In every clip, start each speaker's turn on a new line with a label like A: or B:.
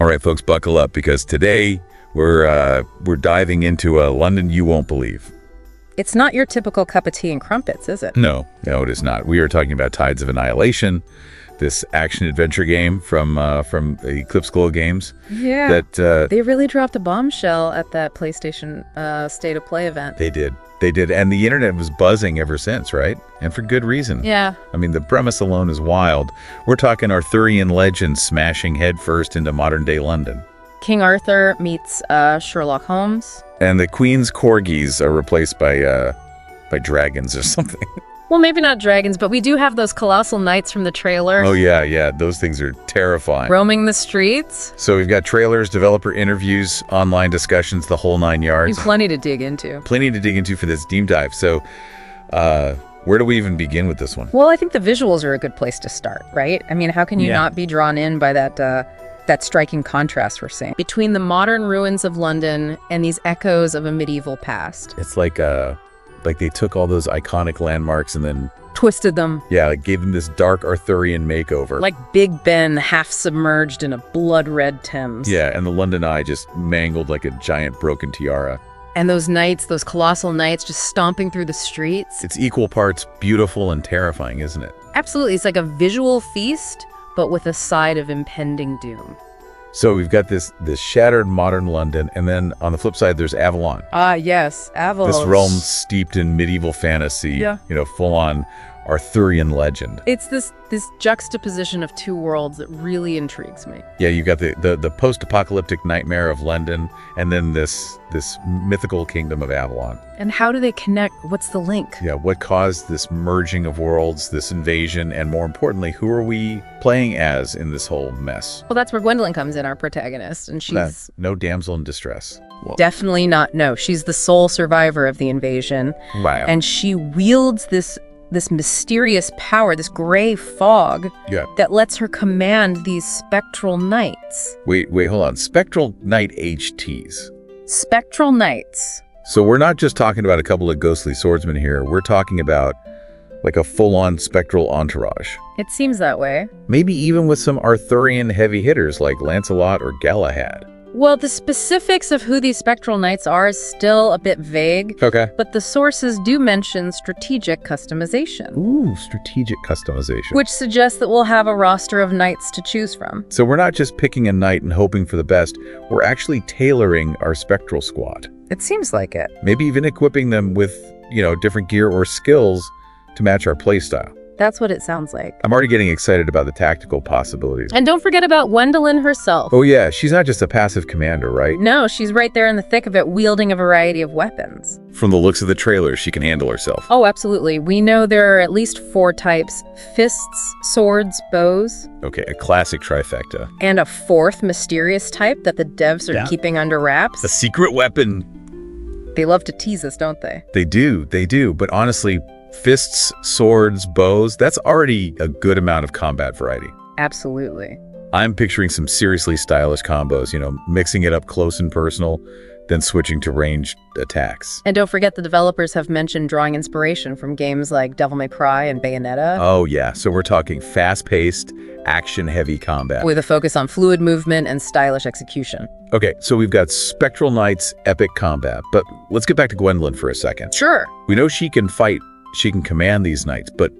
A: All right, folks, buckle up because today we're diving into a London you won't believe.
B: It's not your typical cup of tea and crumpets, is it?
A: No, it is not. We are talking about Tides of Annihilation, this action-adventure game from Eclipse Glow Games.
B: Yeah, they really dropped a bombshell at that PlayStation State of Play event.
A: They did, and the internet was buzzing ever since, right? And for good reason.
B: Yeah.
A: I mean, the premise alone is wild. We're talking Arthurian legend smashing headfirst into modern-day London.
B: King Arthur meets Sherlock Holmes.
A: And the Queen's corgis are replaced by dragons or something.
B: Well, maybe not dragons, but we do have those colossal knights from the trailer.
A: Oh, yeah. Those things are terrifying.
B: Roaming the streets.
A: So we've got trailers, developer interviews, online discussions, the whole 9 yards.
B: Plenty to dig into.
A: Plenty to dig into for this deep dive. So where do we even begin with this one?
B: Well, I think the visuals are a good place to start, right? I mean, how can you not be drawn in by that striking contrast we're seeing between the modern ruins of London and these echoes of a medieval past?
A: It's like they took all those iconic landmarks and then
B: twisted them.
A: Yeah, like gave them this dark Arthurian makeover.
B: Like Big Ben half submerged in a blood-red Thames.
A: Yeah, and the London Eye just mangled like a giant broken tiara.
B: And those knights, those colossal knights just stomping through the streets.
A: It's equal parts beautiful and terrifying, isn't it?
B: Absolutely. It's like a visual feast, but with a side of impending doom.
A: So we've got this shattered modern London, and then on the flip side, there's Avalon.
B: Ah, yes, Avalon.
A: This realm steeped in medieval fantasy, full-on Arthurian legend.
B: It's this juxtaposition of two worlds that really intrigues me.
A: Yeah, you got the post-apocalyptic nightmare of London, and then this mythical kingdom of Avalon.
B: And how do they connect? What's the link?
A: Yeah, what caused this merging of worlds, this invasion, and more importantly, who are we playing as in this whole mess?
B: Well, that's where Gwendolyn comes in, our protagonist, and she's...
A: No damsel in distress.
B: Well, definitely not, no. She's the sole survivor of the invasion.
A: Wow.
B: And she wields this mysterious power, this gray fog that lets her command these spectral knights.
A: Wait, hold on. Spectral knight HTs.
B: Spectral knights.
A: So we're not just talking about a couple of ghostly swordsmen here. We're talking about like a full-on spectral entourage.
B: It seems that way.
A: Maybe even with some Arthurian heavy hitters like Lancelot or Galahad.
B: Well, the specifics of who these spectral knights are is still a bit vague.
A: Okay.
B: But the sources do mention strategic customization.
A: Ooh, strategic customization.
B: Which suggests that we'll have a roster of knights to choose from.
A: So we're not just picking a knight and hoping for the best. We're actually tailoring our spectral squad.
B: It seems like it.
A: Maybe even equipping them with, different gear or skills to match our playstyle.
B: That's what it sounds like.
A: I'm already getting excited about the tactical possibilities.
B: And don't forget about Gwendolyn herself.
A: Oh yeah, she's not just a passive commander, right?
B: No, she's right there in the thick of it, wielding a variety of weapons.
A: From the looks of the trailer, she can handle herself.
B: Oh, absolutely. We know there are at least 4 types: fists, swords, bows.
A: Okay, a classic trifecta.
B: And a 4th mysterious type that the devs are keeping under wraps.
A: The secret weapon.
B: They love to tease us, don't they?
A: They do. But honestly, fists, swords, bows, that's already a good amount of combat variety.
B: Absolutely.
A: I'm picturing some seriously stylish combos, mixing it up close and personal, then switching to ranged attacks.
B: And don't forget the developers have mentioned drawing inspiration from games like Devil May Cry and Bayonetta.
A: Oh yeah, so we're talking fast-paced, action-heavy combat.
B: With a focus on fluid movement and stylish execution.
A: Okay, so we've got Spectral Knights' epic combat, but let's get back to Gwendolyn for a second.
B: Sure.
A: We know she can fight. She can command these knights, but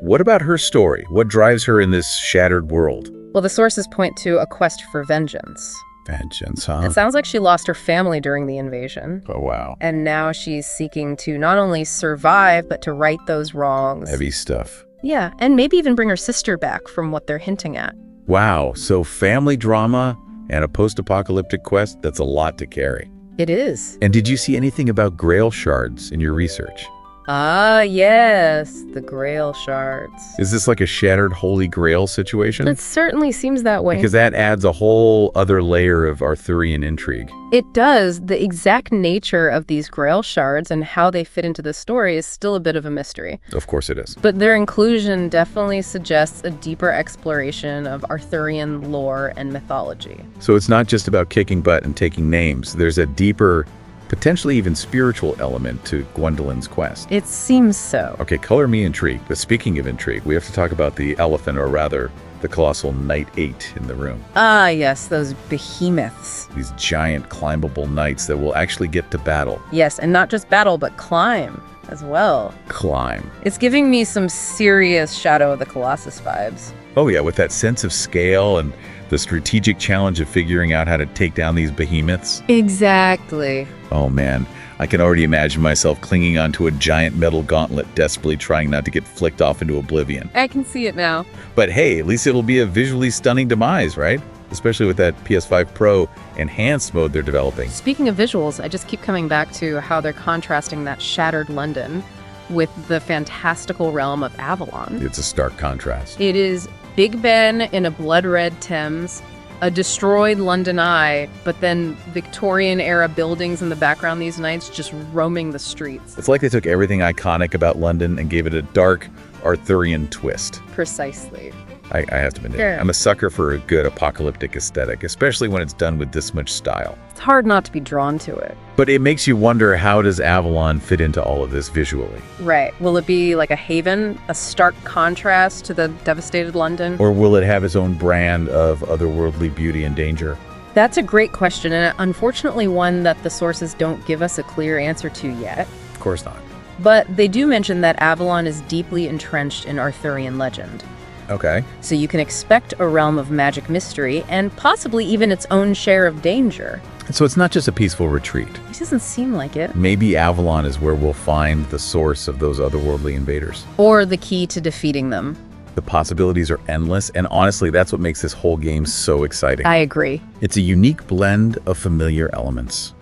A: what about her story? What drives her in this shattered world?
B: Well, the sources point to a quest for vengeance.
A: Vengeance, huh?
B: It sounds like she lost her family during the invasion.
A: Oh, wow.
B: And now she's seeking to not only survive, but to right those wrongs.
A: Heavy stuff.
B: Yeah, and maybe even bring her sister back from what they're hinting at.
A: Wow, so family drama and a post-apocalyptic quest, that's a lot to carry.
B: It is.
A: And did you see anything about Grail shards in your research?
B: Ah, yes, the Grail shards.
A: Is this like a shattered Holy Grail situation?
B: It certainly seems that way.
A: Because that adds a whole other layer of Arthurian intrigue.
B: It does. The exact nature of these Grail shards and how they fit into the story is still a bit of a mystery.
A: Of course it is.
B: But their inclusion definitely suggests a deeper exploration of Arthurian lore and mythology.
A: So it's not just about kicking butt and taking names. There's a deeper potentially even spiritual element to Gwendolyn's quest.
B: It seems so.
A: Okay, color me intrigued. But speaking of intrigue, we have to talk about the elephant, or rather, the colossal Knight 8 in the room.
B: Ah, yes, those behemoths.
A: These giant climbable knights that will actually get to battle.
B: Yes, and not just battle, but climb as well.
A: Climb.
B: It's giving me some serious Shadow of the Colossus vibes.
A: Oh yeah, with that sense of scale and the strategic challenge of figuring out how to take down these behemoths.
B: Exactly.
A: Oh man, I can already imagine myself clinging onto a giant metal gauntlet, desperately trying not to get flicked off into oblivion.
B: I can see it now.
A: But hey, at least it'll be a visually stunning demise, right? Especially with that PS5 Pro enhanced mode they're developing.
B: Speaking of visuals, I just keep coming back to how they're contrasting that shattered London with the fantastical realm of Avalon.
A: It's a stark contrast.
B: It is Big Ben in a blood-red Thames, a destroyed London Eye, but then Victorian-era buildings in the background these nights just roaming the streets.
A: It's like they took everything iconic about London and gave it a dark Arthurian twist.
B: Precisely.
A: I have to admit,
B: Yeah.
A: I'm a sucker for a good apocalyptic aesthetic, especially when it's done with this much style.
B: It's hard not to be drawn to it.
A: But it makes you wonder, how does Avalon fit into all of this visually?
B: Right. Will it be like a haven, a stark contrast to the devastated London?
A: Or will it have its own brand of otherworldly beauty and danger?
B: That's a great question, and unfortunately one that the sources don't give us a clear answer to yet.
A: Of course not.
B: But they do mention that Avalon is deeply entrenched in Arthurian legend.
A: Okay.
B: So you can expect a realm of magic mystery and possibly even its own share of danger.
A: So it's not just a peaceful retreat.
B: It doesn't seem like it.
A: Maybe Avalon is where we'll find the source of those otherworldly invaders.
B: Or the key to defeating them.
A: The possibilities are endless, and honestly, that's what makes this whole game so exciting.
B: I agree.
A: It's a unique blend of familiar elements.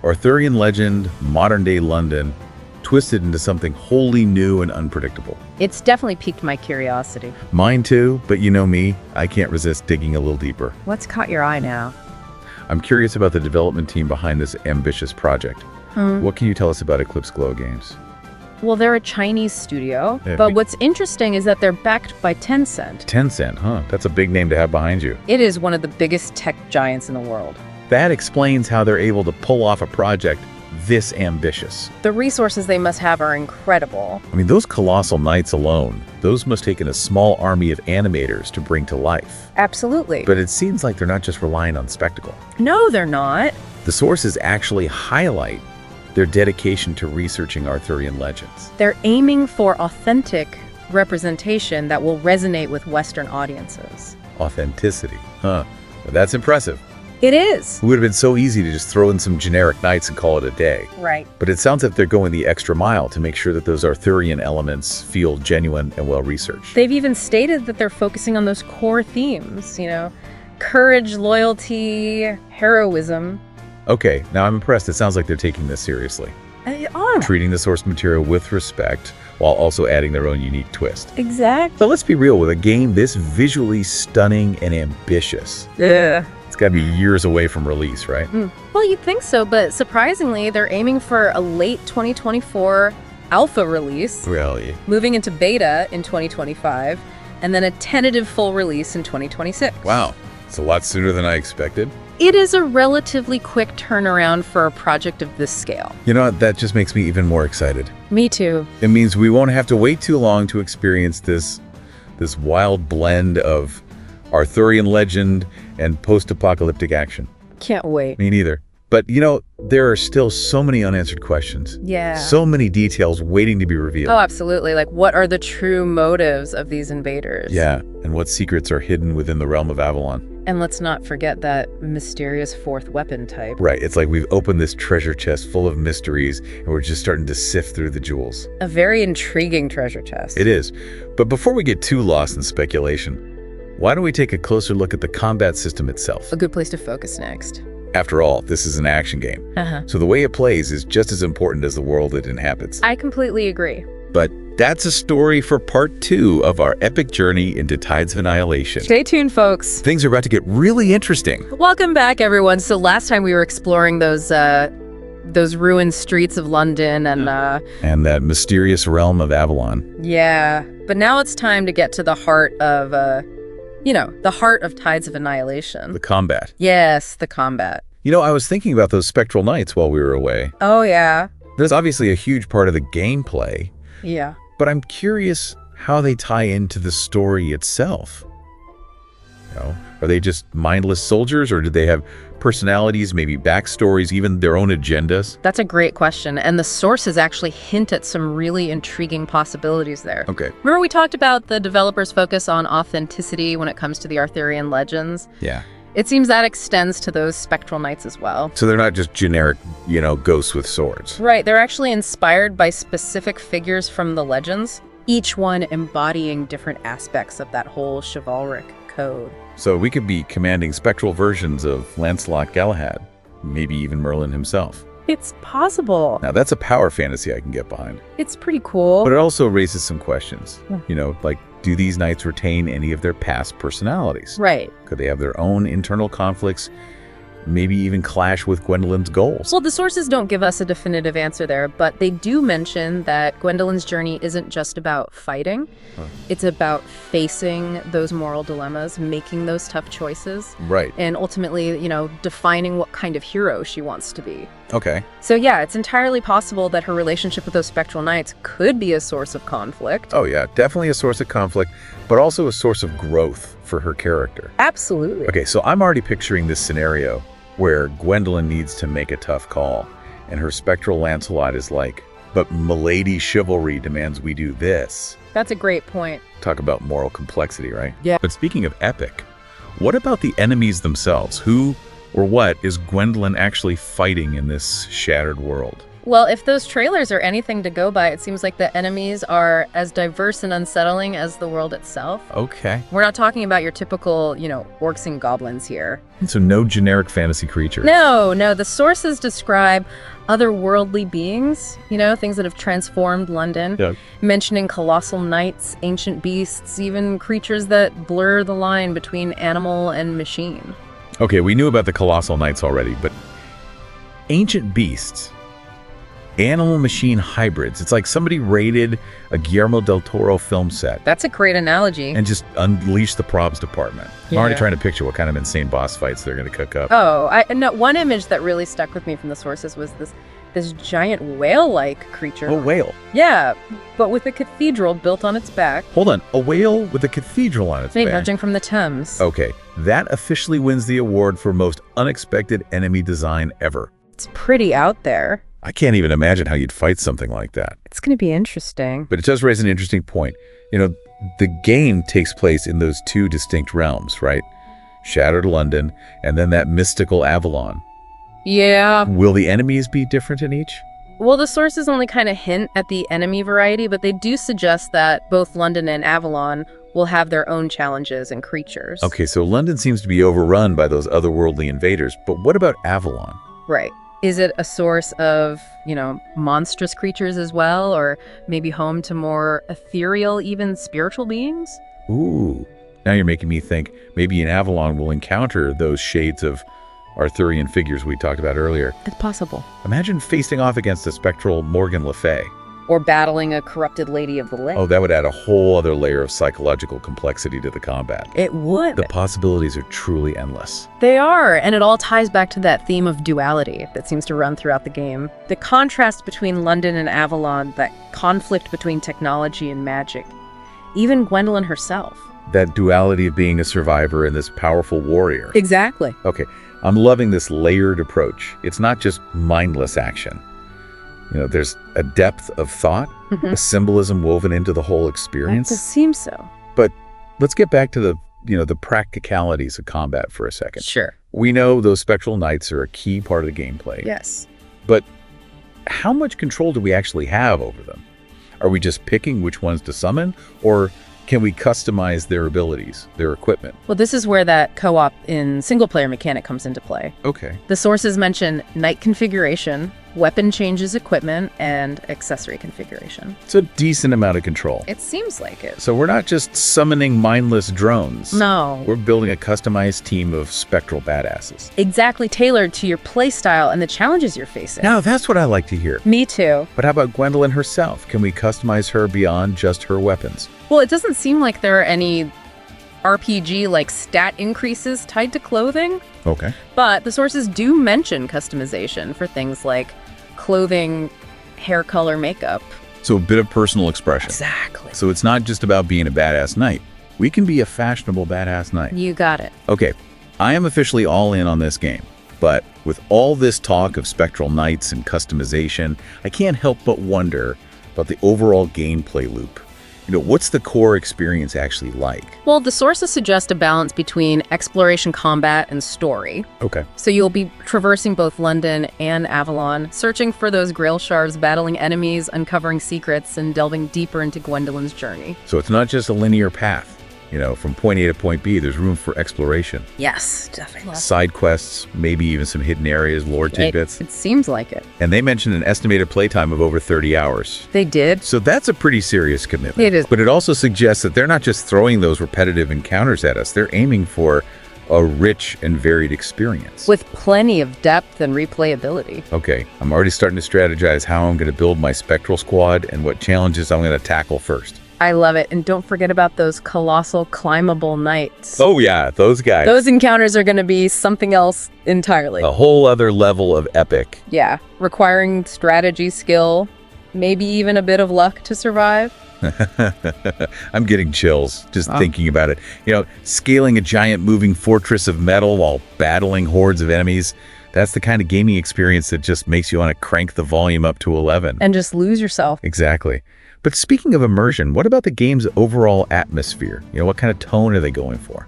A: Arthurian legend, modern-day London, twisted into something wholly new and unpredictable.
B: It's definitely piqued my curiosity.
A: Mine too, but you know me, I can't resist digging a little deeper.
B: What's caught your eye now?
A: I'm curious about the development team behind this ambitious project. What can you tell us about Eclipse Glow Games?
B: Well, they're a Chinese studio,
A: Yeah,
B: but what's interesting is that they're backed by Tencent.
A: Tencent, huh? That's a big name to have behind you.
B: It is one of the biggest tech giants in the world.
A: That explains how they're able to pull off a project this ambitious.
B: The resources they must have are incredible.
A: I mean, those colossal knights alone, those must take in a small army of animators to bring to life.
B: Absolutely.
A: But it seems like they're not just relying on spectacle.
B: No, they're not.
A: The sources actually highlight their dedication to researching Arthurian legends.
B: They're aiming for authentic representation that will resonate with Western audiences.
A: Authenticity, huh? Well, that's impressive.
B: It is.
A: It would have been so easy to just throw in some generic knights and call it a day.
B: Right.
A: But it sounds like they're going the extra mile to make sure that those Arthurian elements feel genuine and well-researched.
B: They've even stated that they're focusing on those core themes, courage, loyalty, heroism.
A: Okay, now I'm impressed. It sounds like they're taking this seriously. Treating the source material with respect while also adding their own unique twist.
B: Exactly.
A: So let's be real, with a game this visually stunning and ambitious,
B: Yeah.
A: it's got to be years away from release, right?
B: Well, you'd think so, but surprisingly, they're aiming for a late 2024 alpha release,
A: Really?
B: moving into beta in 2025, and then a tentative full release in 2026.
A: Wow. It's a lot sooner than I expected.
B: It is a relatively quick turnaround for a project of this scale.
A: You know, that just makes me even more excited.
B: Me too.
A: It means we won't have to wait too long to experience this wild blend of Arthurian legend and post-apocalyptic action.
B: Can't wait.
A: Me neither. But, there are still so many unanswered questions.
B: Yeah.
A: So many details waiting to be revealed.
B: Oh, absolutely. Like, what are the true motives of these invaders?
A: Yeah, and what secrets are hidden within the realm of Avalon.
B: And let's not forget that mysterious fourth weapon type.
A: Right, it's like we've opened this treasure chest full of mysteries, and we're just starting to sift through the jewels.
B: A very intriguing treasure chest.
A: It is. But before we get too lost in speculation, why don't we take a closer look at the combat system itself?
B: A good place to focus next.
A: After all, this is an action game. So the way it plays is just as important as the world it inhabits.
B: I completely agree.
A: But that's a story for part 2 of our epic journey into Tides of Annihilation.
B: Stay tuned, folks.
A: Things are about to get really interesting.
B: Welcome back, everyone. So last time we were exploring those ruined streets of London and
A: And that mysterious realm of Avalon.
B: yeah. But now it's time to get to the heart of the heart of Tides of Annihilation.
A: The combat.
B: Yes, the combat.
A: I was thinking about those Spectral Knights while we were away.
B: Oh, yeah.
A: There's obviously a huge part of the gameplay.
B: Yeah.
A: But I'm curious how they tie into the story itself. Are they just mindless soldiers, or do they have personalities, maybe backstories, even their own agendas?
B: That's a great question, and the sources actually hint at some really intriguing possibilities there.
A: Okay.
B: Remember we talked about the developers' focus on authenticity when it comes to the Arthurian legends?
A: Yeah.
B: It seems that extends to those Spectral Knights as well.
A: So they're not just generic, ghosts with swords.
B: Right, they're actually inspired by specific figures from the legends, each one embodying different aspects of that whole chivalric code.
A: So we could be commanding spectral versions of Lancelot Galahad, maybe even Merlin himself.
B: It's possible.
A: Now that's a power fantasy I can get behind.
B: It's pretty cool.
A: But it also raises some questions.
B: Yeah.
A: Like, do these knights retain any of their past personalities?
B: Right.
A: Could they have their own internal conflicts, maybe even clash with Gwendolyn's goals?
B: Well, the sources don't give us a definitive answer there, but they do mention that Gwendolyn's journey isn't just about fighting. It's about facing those moral dilemmas, making those tough choices.
A: Right.
B: And ultimately, defining what kind of hero she wants to be.
A: Okay.
B: So yeah, it's entirely possible that her relationship with those Spectral Knights could be a source of conflict.
A: Oh yeah, definitely a source of conflict, but also a source of growth for her character.
B: Absolutely.
A: Okay, so I'm already picturing this scenario where Gwendolyn needs to make a tough call, and her Spectral Lancelot is like, but milady chivalry demands we do this.
B: That's a great point.
A: Talk about moral complexity, right?
B: Yeah.
A: But speaking of epic, what about the enemies themselves? Who or what is Gwendolyn actually fighting in this shattered world?
B: Well, if those trailers are anything to go by, it seems like the enemies are as diverse and unsettling as the world itself.
A: Okay.
B: We're not talking about your typical, orcs and goblins here.
A: So no generic fantasy creatures.
B: No, the sources describe otherworldly beings, things that have transformed London,
A: Yeah.
B: mentioning colossal knights, ancient beasts, even creatures that blur the line between animal and machine.
A: Okay, we knew about the Colossal Knights already, but ancient beasts, animal-machine hybrids. It's like somebody raided a Guillermo del Toro film set
B: That's a great analogy.
A: and just unleashed the props department. I'm already
B: Yeah.
A: trying to picture what kind of insane boss fights they're going to cook up.
B: One image that really stuck with me from the sources was this giant whale-like creature.
A: A whale.
B: Yeah, but with a cathedral built on its back.
A: Hold on, a whale with a cathedral on its
B: Maybe
A: back.
B: judging from the Thames.
A: Okay, that officially wins the award for most unexpected enemy design ever.
B: It's pretty out there.
A: I can't even imagine how you'd fight something like that.
B: It's going to be interesting.
A: But it does raise an interesting point. The game takes place in those two distinct realms, right? Shattered London, and then that mystical Avalon.
B: Yeah.
A: Will the enemies be different in each?
B: Well, the sources only kind of hint at the enemy variety, but they do suggest that both London and Avalon will have their own challenges and creatures.
A: Okay, so London seems to be overrun by those otherworldly invaders, but what about Avalon?
B: Right. Is it a source of, monstrous creatures as well, or maybe home to more ethereal, even spiritual beings?
A: Ooh, now you're making me think maybe in Avalon we'll encounter those shades of Arthurian figures we talked about earlier.
B: It's possible.
A: Imagine facing off against a spectral Morgan Le Fay.
B: Or battling a corrupted Lady of the Lake.
A: Oh, that would add a whole other layer of psychological complexity to the combat.
B: It would.
A: The possibilities are truly endless.
B: They are, and it all ties back to that theme of duality that seems to run throughout the game. The contrast between London and Avalon, that conflict between technology and magic. Even Gwendolyn herself.
A: That duality of being a survivor and this powerful warrior.
B: Exactly.
A: Okay, I'm loving this layered approach. It's not just mindless action. There's a depth of thought, a symbolism woven into the whole experience.
B: It seems so.
A: But let's get back to the practicalities of combat for a second.
B: Sure.
A: We know those Spectral Knights are a key part of the gameplay.
B: Yes.
A: But how much control do we actually have over them? Are we just picking which ones to summon, or can we customize their abilities, their equipment?
B: Well, this is where that co-op in single-player mechanic comes into play.
A: Okay.
B: The sources mention knight configuration, weapon changes equipment, and accessory configuration.
A: It's a decent amount of control.
B: It seems like it.
A: So we're not just summoning mindless drones.
B: No.
A: We're building a customized team of spectral badasses.
B: Exactly tailored to your playstyle and the challenges you're facing.
A: Now, that's what I like to hear.
B: Me too.
A: But how about Gwendolyn herself? Can we customize her beyond just her weapons?
B: Well, it doesn't seem like there are any RPG-like stat increases tied to clothing.
A: Okay.
B: But the sources do mention customization for things like clothing, hair color, makeup.
A: So a bit of personal expression.
B: Exactly.
A: So it's not just about being a badass knight. We can be a fashionable badass knight.
B: You got it.
A: Okay, I am officially all in on this game. But with all this talk of spectral knights and customization, I can't help but wonder about the overall gameplay loop. What's the core experience actually like?
B: Well, the sources suggest a balance between exploration, combat, and story.
A: Okay.
B: So you'll be traversing both London and Avalon, searching for those grail shards, battling enemies, uncovering secrets, and delving deeper into Gwendolyn's journey.
A: So it's not just a linear path. From point A to point B, there's room for exploration.
B: Yes, definitely.
A: Side quests, maybe even some hidden areas, lore tidbits.
B: It seems like it.
A: And they mentioned an estimated playtime of over 30 hours.
B: They did.
A: So that's a pretty serious commitment.
B: It is.
A: But it also suggests that they're not just throwing those repetitive encounters at us. They're aiming for a rich and varied experience.
B: With plenty of depth and replayability.
A: Okay, I'm already starting to strategize how I'm going to build my Spectral squad and what challenges I'm going to tackle first.
B: I love it. And don't forget about those colossal climbable knights.
A: Oh yeah, those guys.
B: Those encounters are going to be something else entirely.
A: A whole other level of epic.
B: Yeah, requiring strategy, skill, maybe even a bit of luck to survive.
A: I'm getting chills just thinking about it. Scaling a giant moving fortress of metal while battling hordes of enemies. That's the kind of gaming experience that just makes you want to crank the volume up to 11.
B: And just lose yourself.
A: Exactly. But speaking of immersion, what about the game's overall atmosphere? What kind of tone are they going for?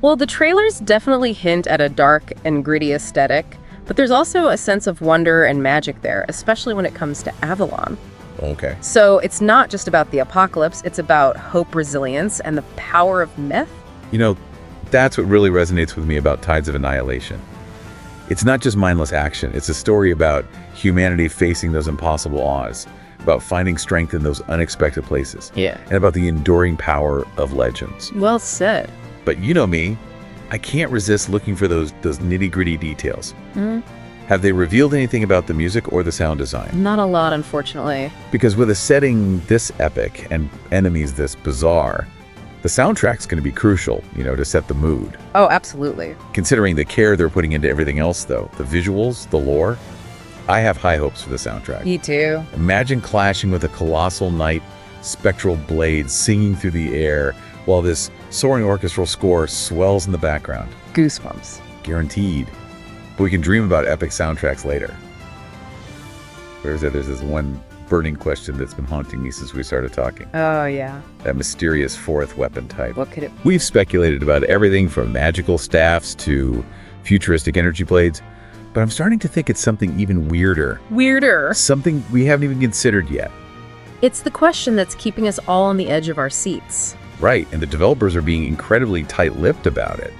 B: Well, the trailers definitely hint at a dark and gritty aesthetic, but there's also a sense of wonder and magic there, especially when it comes to Avalon.
A: Okay.
B: So it's not just about the apocalypse, it's about hope, resilience, and the power of myth.
A: That's what really resonates with me about Tides of Annihilation. It's not just mindless action. It's a story about humanity facing those impossible odds, about finding strength in those unexpected places.
B: Yeah.
A: And about the enduring power of legends.
B: Well said.
A: But you know me, I can't resist looking for those nitty-gritty details. Have they revealed anything about the music or the sound design?
B: Not a lot, unfortunately.
A: Because with a setting this epic and enemies this bizarre, the soundtrack's going to be crucial, to set the mood.
B: Oh, absolutely.
A: Considering the care they're putting into everything else, though, the visuals, the lore, I have high hopes for the soundtrack.
B: Me too.
A: Imagine clashing with a colossal knight, spectral blades singing through the air, while this soaring orchestral score swells in the background.
B: Goosebumps.
A: Guaranteed. But we can dream about epic soundtracks later. There's this one burning question that's been haunting me since we started talking.
B: Oh, yeah.
A: That mysterious fourth weapon type.
B: What could it be?
A: We've speculated about everything from magical staffs to futuristic energy blades, but I'm starting to think it's something even weirder.
B: Weirder.
A: Something we haven't even considered yet.
B: It's the question that's keeping us all on the edge of our seats.
A: Right, and the developers are being incredibly tight-lipped about it.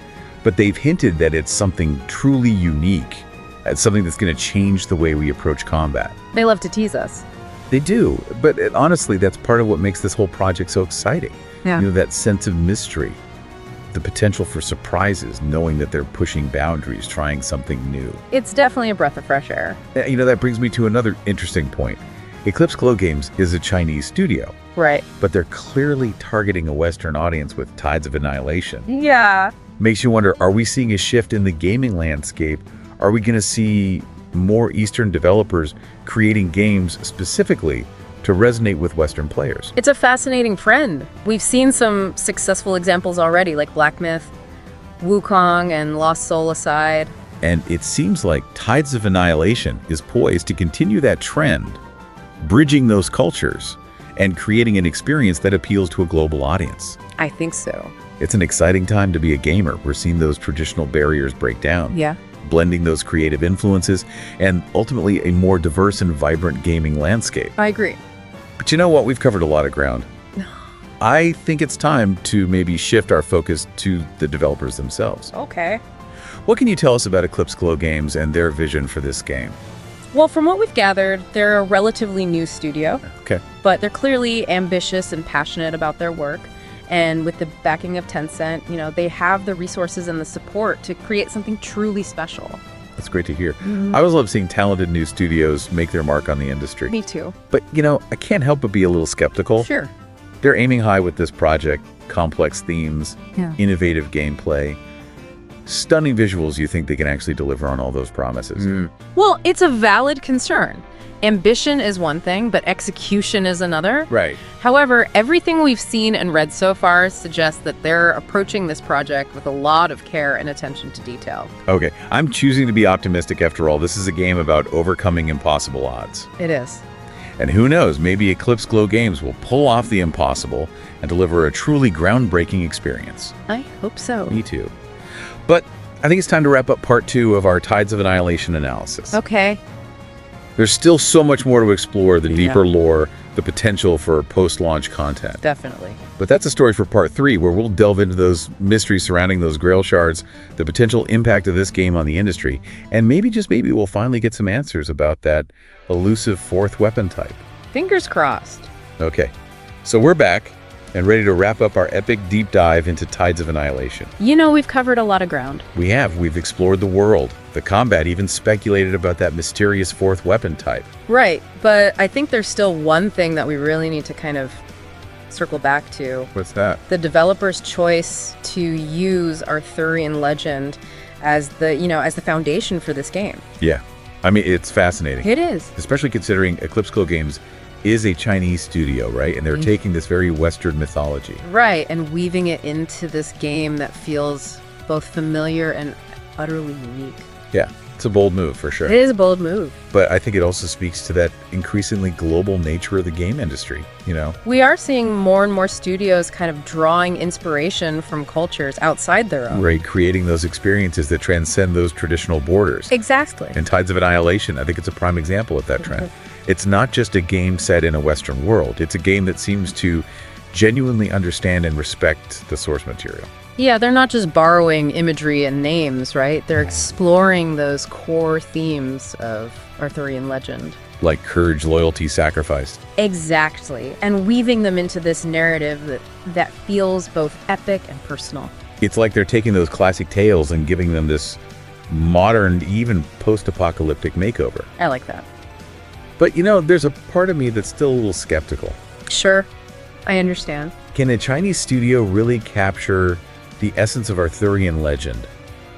A: But they've hinted that it's something truly unique. It's something that's going to change the way we approach combat.
B: They love to tease us.
A: They do, but honestly, that's part of what makes this whole project so exciting.
B: Yeah.
A: That sense of mystery, the potential for surprises, knowing that they're pushing boundaries, trying something new.
B: It's definitely a breath of fresh air.
A: That brings me to another interesting point. Eclipse Glow Games is a Chinese studio.
B: Right.
A: But they're clearly targeting a Western audience with Tides of Annihilation.
B: Yeah.
A: Makes you wonder, are we seeing a shift in the gaming landscape? Are we going to see more Eastern developers creating games specifically to resonate with Western players?
B: It's a fascinating trend. We've seen some successful examples already, like Black Myth, Wukong, and Lost Soul aside.
A: And it seems like Tides of Annihilation is poised to continue that trend, bridging those cultures and creating an experience that appeals to a global audience.
B: I think so.
A: It's an exciting time to be a gamer. We're seeing those traditional barriers break down.
B: Yeah.
A: Blending those creative influences, and ultimately a more diverse and vibrant gaming landscape.
B: I agree.
A: But you know what? We've covered a lot of ground. I think it's time to maybe shift our focus to the developers themselves.
B: Okay.
A: What can you tell us about Eclipse Glow Games and their vision for this game?
B: Well, from what we've gathered, they're a relatively new studio,
A: Okay.
B: but they're clearly ambitious and passionate about their work. And with the backing of Tencent, they have the resources and the support to create something truly special.
A: That's great to hear. I always love seeing talented new studios make their mark on the industry.
B: Me too.
A: But, I can't help but be a little skeptical.
B: Sure.
A: They're aiming high with this project. complex themes,
B: Yeah.
A: innovative gameplay, stunning visuals. You think they can actually deliver on all those promises?
B: Well, it's a valid concern. Ambition is one thing, but execution is another.
A: Right.
B: However, everything we've seen and read so far suggests that they're approaching this project with a lot of care and attention to detail.
A: Okay, I'm choosing to be optimistic after all. This is a game about overcoming impossible odds.
B: It is.
A: And who knows, maybe Eclipse Glow Games will pull off the impossible and deliver a truly groundbreaking experience.
B: I hope so.
A: Me too. But I think it's time to wrap up part 2 of our Tides of Annihilation analysis.
B: Okay.
A: There's still so much more to explore, the
B: Yeah.
A: deeper lore, the potential for post-launch content.
B: Definitely.
A: But that's a story for part 3, where we'll delve into those mysteries surrounding those Grail shards, the potential impact of this game on the industry, and maybe, just maybe, we'll finally get some answers about that elusive 4th weapon type.
B: Fingers crossed.
A: Okay, so we're back and ready to wrap up our epic deep dive into Tides of Annihilation.
B: You know, we've covered a lot of ground.
A: We've explored the world, the combat, even speculated about that mysterious 4th weapon type.
B: Right, but I think there's still one thing that we really need to kind of circle back to.
A: What's that?
B: The developer's choice to use Arthurian legend as the foundation for this game.
A: Yeah, I mean, it's fascinating.
B: It is.
A: Especially considering Eclipse Glow Games is a Chinese studio, right? And they're taking this very Western mythology.
B: Right, and weaving it into this game that feels both familiar and utterly unique.
A: Yeah, it's a bold move for sure.
B: It is a bold move.
A: But I think it also speaks to that increasingly global nature of the game industry, you know?
B: We are seeing more and more studios kind of drawing inspiration from cultures outside their own.
A: Right, creating those experiences that transcend those traditional borders.
B: Exactly.
A: And Tides of Annihilation, I think it's a prime example of that trend. It's not just a game set in a Western world. It's a game that seems to genuinely understand and respect the source material.
B: Yeah, they're not just borrowing imagery and names, right? They're exploring those core themes of Arthurian legend.
A: Like courage, loyalty, sacrifice.
B: Exactly. And weaving them into this narrative that feels both epic and personal.
A: It's like they're taking those classic tales and giving them this modern, even post-apocalyptic makeover.
B: I like that.
A: But, you know, there's a part of me that's still a little skeptical.
B: Sure, I understand.
A: Can a Chinese studio really capture the essence of Arthurian legend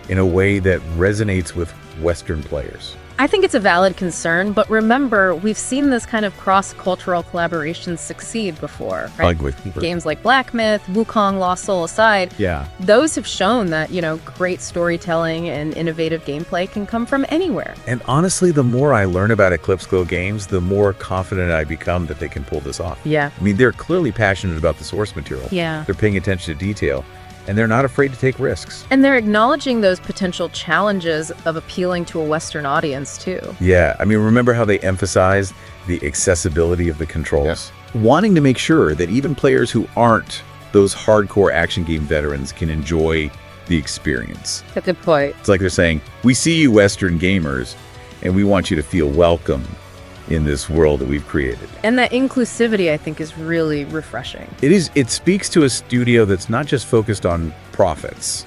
A: in a way that resonates with Western players?
B: I think it's a valid concern, but remember, we've seen this kind of cross-cultural collaboration succeed before, right? Games like Black Myth, Wukong, Lost Soul aside,
A: Yeah.
B: those have shown that, great storytelling and innovative gameplay can come from anywhere.
A: And honestly, the more I learn about Eclipse Glow Games, the more confident I become that they can pull this off.
B: Yeah.
A: I mean, they're clearly passionate about the source material.
B: Yeah.
A: They're paying attention to detail, and they're not afraid to take risks.
B: And they're acknowledging those potential challenges of appealing to a Western audience, too.
A: Yeah, I mean, remember how they emphasize the accessibility of the controls? Wanting to make sure that even players who aren't those hardcore action game veterans can enjoy the experience.
B: That's a good point.
A: It's like they're saying, we see you Western gamers, and we want you to feel welcome in this world that we've created.
B: And that inclusivity, I think, is really refreshing.
A: It speaks to a studio that's not just focused on profits,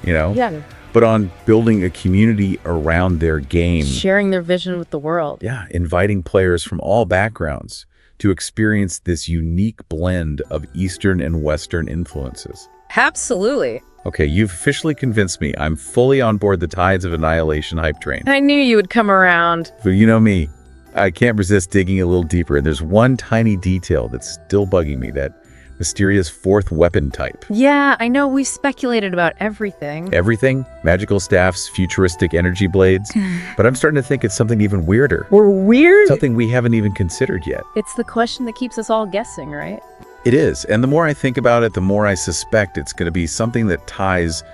B: Yeah.
A: but on building a community around their game.
B: Sharing their vision with the world.
A: Yeah, inviting players from all backgrounds to experience this unique blend of Eastern and Western influences.
B: Absolutely.
A: Okay, you've officially convinced me. I'm fully on board the Tides of Annihilation hype train.
B: I knew you would come around.
A: But you know me, I can't resist digging a little deeper, and there's one tiny detail that's still bugging me, that mysterious 4th weapon type.
B: Yeah, I know we speculated about everything.
A: Everything? Magical staffs, futuristic energy blades. But I'm starting to think it's something even weirder.
B: We're weird?
A: Something we haven't even considered yet.
B: It's the question that keeps us all guessing, right?
A: It is. And the more I think about it, the more I suspect it's going to be something that ties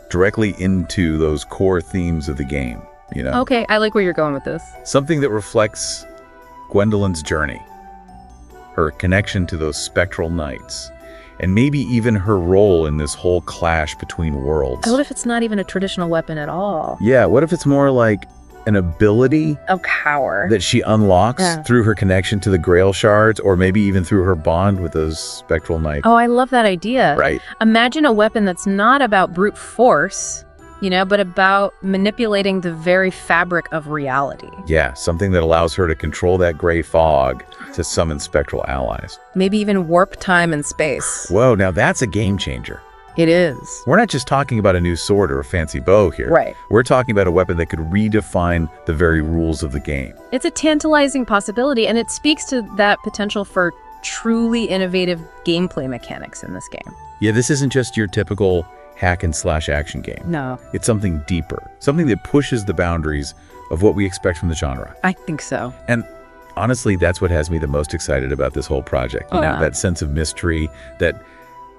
A: directly into those core themes of the game,
B: Okay, I like where you're going with this.
A: Something that reflects Gwendolyn's journey, her connection to those spectral knights, and maybe even her role in this whole clash between worlds.
B: What if it's not even a traditional weapon at all?
A: Yeah, what if it's more like an ability
B: A power.
A: that she unlocks through her connection to the Grail shards, or maybe even through her bond with those spectral knights?
B: Oh, I love that idea.
A: Right.
B: Imagine a weapon that's not about brute force, but about manipulating the very fabric of reality.
A: Yeah, something that allows her to control that gray fog to summon spectral allies.
B: Maybe even warp time and space.
A: Whoa, now that's a game changer.
B: It is.
A: We're not just talking about a new sword or a fancy bow here.
B: Right.
A: We're talking about a weapon that could redefine the very rules of the game.
B: It's a tantalizing possibility, and it speaks to that potential for truly innovative gameplay mechanics in this game.
A: Yeah, this isn't just your typical hack and slash action game.
B: No.
A: It's something deeper, something that pushes the boundaries of what we expect from the genre.
B: I think so.
A: And honestly, that's what has me the most excited about this whole project.
B: Yeah.
A: That sense of mystery, that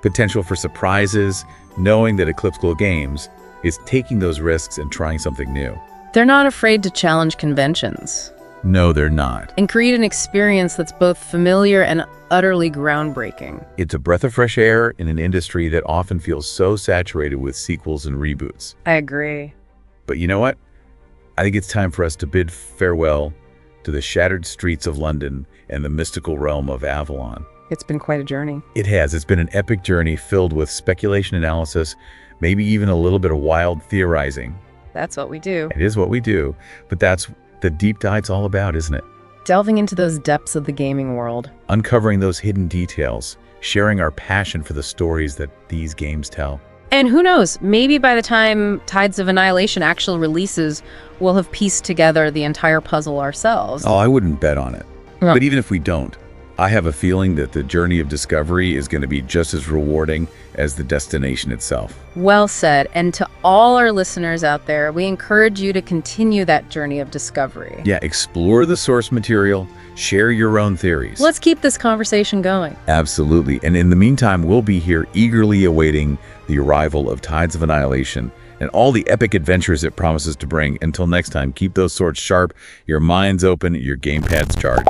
A: potential for surprises, knowing that Eclipse Glow Games is taking those risks and trying something new.
B: They're not afraid to challenge conventions
A: No, they're not.
B: and create an experience that's both familiar and utterly groundbreaking.
A: It's a breath of fresh air in an industry that often feels so saturated with sequels and reboots.
B: I agree.
A: But you know what? I think it's time for us to bid farewell to the shattered streets of London and the mystical realm of Avalon.
B: It's been quite a journey.
A: It has. It's been an epic journey filled with speculation analysis, maybe even a little bit of wild theorizing.
B: That's what we do.
A: It is what we do, but that's the deep dive's all about, isn't it?
B: Delving into those depths of the gaming world.
A: Uncovering those hidden details, sharing our passion for the stories that these games tell.
B: And who knows, maybe by the time Tides of Annihilation actually releases, we'll have pieced together the entire puzzle ourselves.
A: Oh, I wouldn't bet on it.
B: No.
A: But even if we don't, I have a feeling that the journey of discovery is going to be just as rewarding as the destination itself.
B: Well said. And to all our listeners out there, we encourage you to continue that journey of discovery.
A: Yeah, explore the source material, share your own theories.
B: Let's keep this conversation going.
A: Absolutely. And in the meantime, we'll be here eagerly awaiting the arrival of Tides of Annihilation and all the epic adventures it promises to bring. Until next time, keep those swords sharp, your minds open, your gamepads charged.